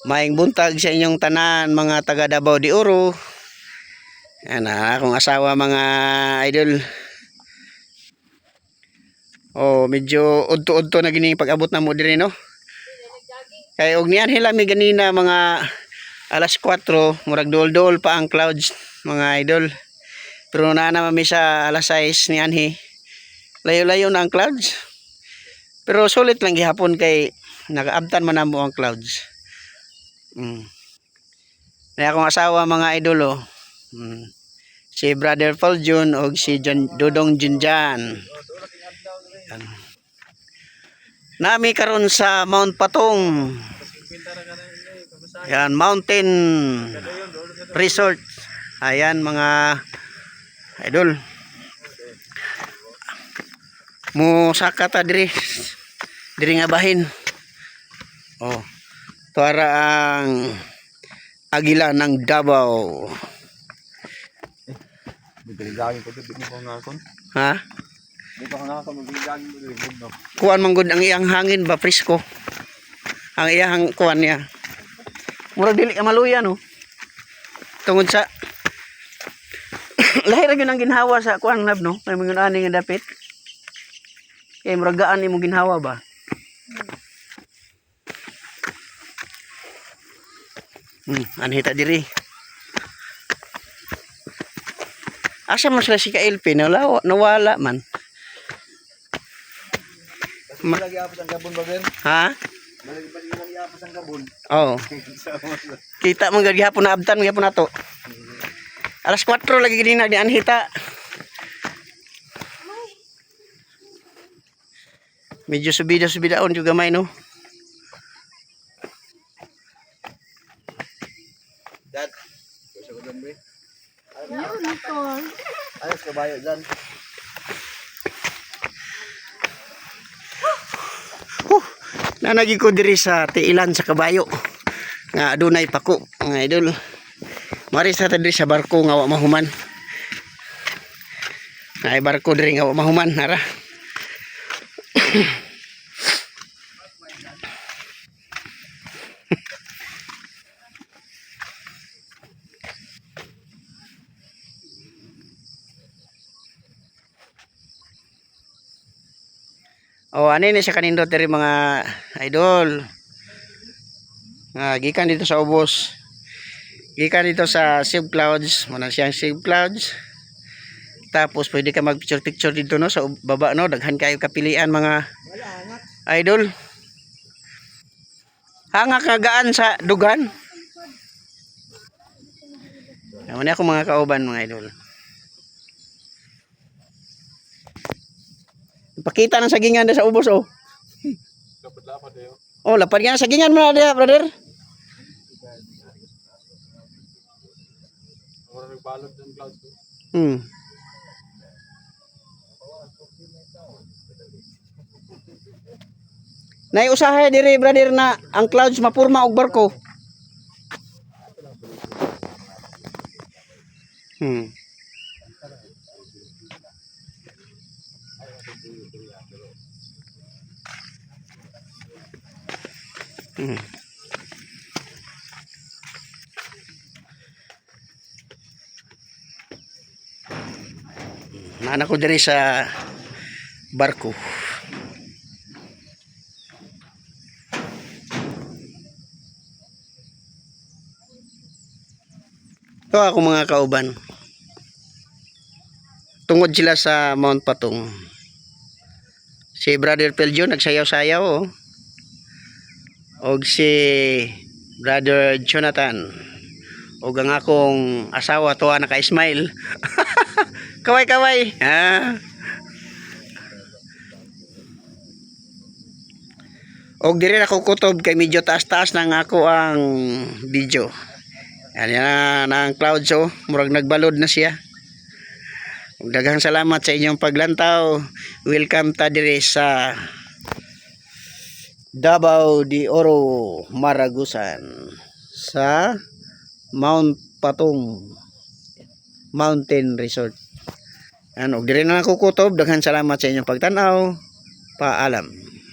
Maayong buntag sa inyong tanan mga taga Davao de Oro. Yan akong asawa mga idol. Oh, medyo udto-udto na gini pag-abot na mo diri no. Kay og niyan hila mi ganina mga alas 4, murag dol-dol pa ang clouds mga idol. Pero na naman mi sa alas 6 ni anhi. Layo-layo na ang clouds. Pero sulit lang gihapon kay nakaabtan man namo ang clouds. Kaya akong asawa mga idol oh. Si Brother Paul Jun o si Dodong Junjan. Nami karon sa Mount Patong. Yan, Mountain Resort. Ayan mga idol. Musaka ta diri. Diri nga bahin. Oh. Para ang Agila ng Davao. Ha? Kuan man gud ang iyang hangin ba presko. Ang iyang kuan niya. Murag dili ka maluya no. Tungod sa lahi ra gyud ang ginhawa sa kuan lab no. May mga ani nga dapit. Kay murag gaan imong ginhawa ba? Anhita diri. Asa man sila si Kailpi nawala man. Ha? Oh. Kita man gid hapon na abtan gyapon nato. Alas 4 lagi gid na di anhita. Medyo subida-subidaon juga may no. Dad. Gusto ko dambe. Ayos kabayo dyan. Nanagi ko diri sa tiilan sa kabayo. Nga adunay pako mga idol. Mari sa diri sa barko nga wa mahuman. Ay barko diri nga wa mahuman nara. Oh, ani ni siya kanindot diri mga idol. Gikan dito sa ubos. Gikan dito sa Save Clouds, muna siyang Save Clouds. Tapos pwede ka mag-picture dito no sa baba no, daghan kayo kapilian mga idol. Hangak nga gaan sa dugan. Yan ako mga kauban mga idol. Pakita ng sagingan sa ubos oh. Lapad-lapad eh. Oh, lapad nga sagingan mo na dia, brother. Ora nagbalot ng cloud ko. Nay usahay diri brother na ang clouds mapurma og barko. Nana ko diri sa barko. Ito ako mga kauban. Tungod sila sa Mount Patong. Si Brother Peljo nagsayaw-sayaw oh. Og si Brother Jonathan. Og ang akong asawa tuwa naka-smile. Kaway-kaway. Og diri ako kutob kay medyo taas-taas nang ako ang video. Yan ang clouds oh, murag nagbalod na siya. Daghang salamat sa inyong paglantaw. Welcome ta diri sa Davao de Oro, Maragusan sa Mount Patong Mountain Resort. Ano, diri na ako kutob. Daghang salamat sa inyong pagtanaw. Paalam.